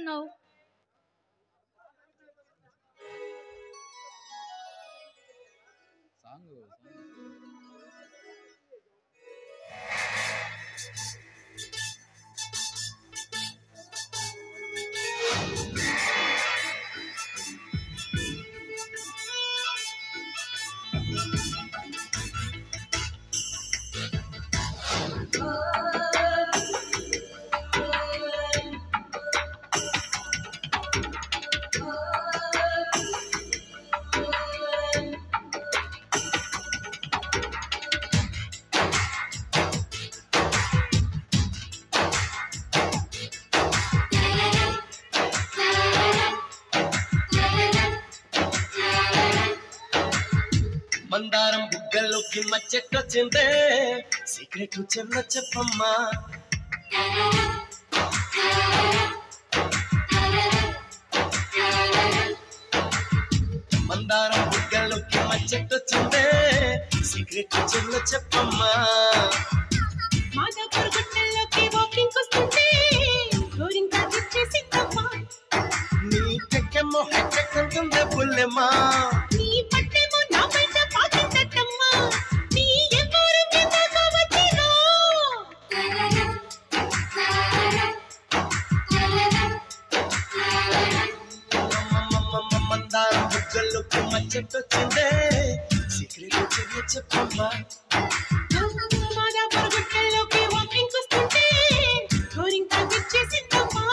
చేస్తున్నావు? మందారం బుగ్గల్లోకి మచ్చెట్టొచ్చిందే సీక్రెట్ చెల్ల చెప్పమ్మా మందారం బుగ్గల్లోకి మచ్చెట్టొచ్చిందే సీక్రెట్ చెల్ల చెప్పమ్మా మాదాపూర్ గుట్టల్లోకి వాకింగ్ వస్తుంటే గోరింకా తెచ్చేసిందమ్మా నీ చెక్కెమ్మో హెక్కెక్కంటుందే పుల్లెమ్మా నీ పట్టేమో నా బయట పాకిందట్టమ్మా నీ ఎవరు కిందకు వచ్చిరో మందారం బుగ్గల్లోకి మచ్చెట్టొచ్చిందే సీక్రెట్ చెల్ల చెప్పమ్మా మాదాపూర్ గుట్టల్లోకి వాకింగ్ వస్తుంటే గోరింకా తెచ్చేసిందమ్మా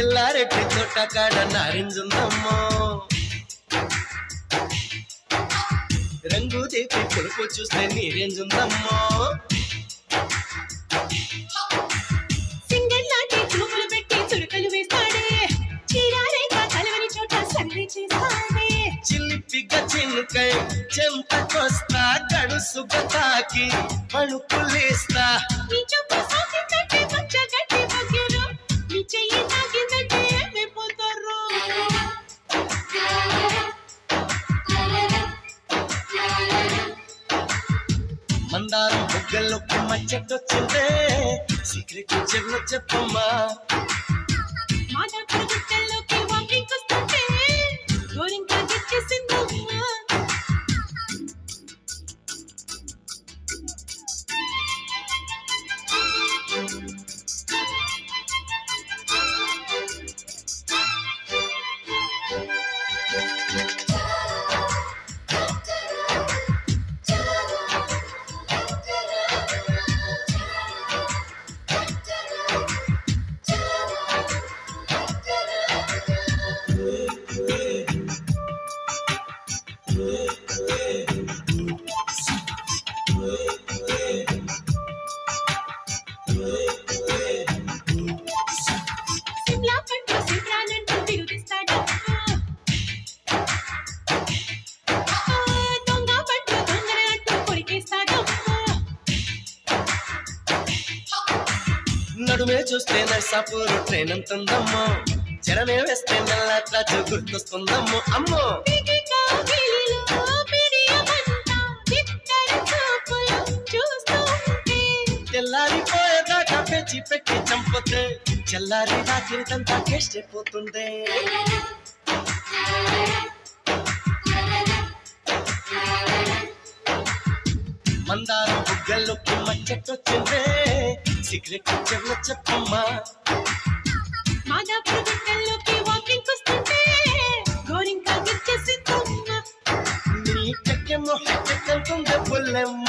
ఎల్లారెడ్డి తోట కాడ నారింజుందమ్మో రంగు దేపి కొడుకు చూస్తే నీరేంజుందమ్మో సింగల్ లాంటి చూపులు పెట్టి చురుకలు వేస్తాడే చీరారేగా కలవని చోట సర్వే చేస్తాడే చిల్లిపిగ చిన్నుకై చెంతకొస్తా గడుసుగా తాకి పణుకులేస్తా నీ చూపు సాకిందంటే మంచ గట్టి బగ్గిరు నీ చెయ్యి తాకిందంటే ఏమైపోతారు మందారం బుగ్గల్లోకి మచ్చెట్టొచ్చిందే సీక్రెట్ చెల్ల చెప్పమ్మా మాదాపూర్ గుట్టల్లోకి వాకింగ్ వస్తుంటే గోరింకా తెచ్చేసిందమ్మా సిమ్లా పట్టు సిమ్రానంటూ తిరుగుతిస్తాడమ్మా దొంగ పట్టు దొంగన అంటూ కొరికేస్తాడమ్మా నడుమే చూస్తే నర్సాపూర్ ట్రైన్ అంటుందమ్మో జనమే వేస్తే నల్లాట్రాజు గుర్తొస్తుందమ్మో అమ్మో పిగిగా గిలిలో పిడియమంతా ఇద్దరు చూపులు చూస్తుంటే తెల్లారిపోయేదాకా పెంచి పెట్టి చంపుతే చల్లారి రాత్రిదంతా టేస్ట్ అయిపోతుందే మందారం బుగ్గల్లోకి మచ్చెట్టొచ్చిందే సీక్రెట్ చెల్ల చెప్పమ్మా మాదాపూర్ గుట్టల్లోకి వాకింగ్ వస్తుంటే గోరింకా తెచ్చేసిందమ్మా నీ చెక్కెమ్మో హెక్కెక్కంటుందే పుల్లెమ్మ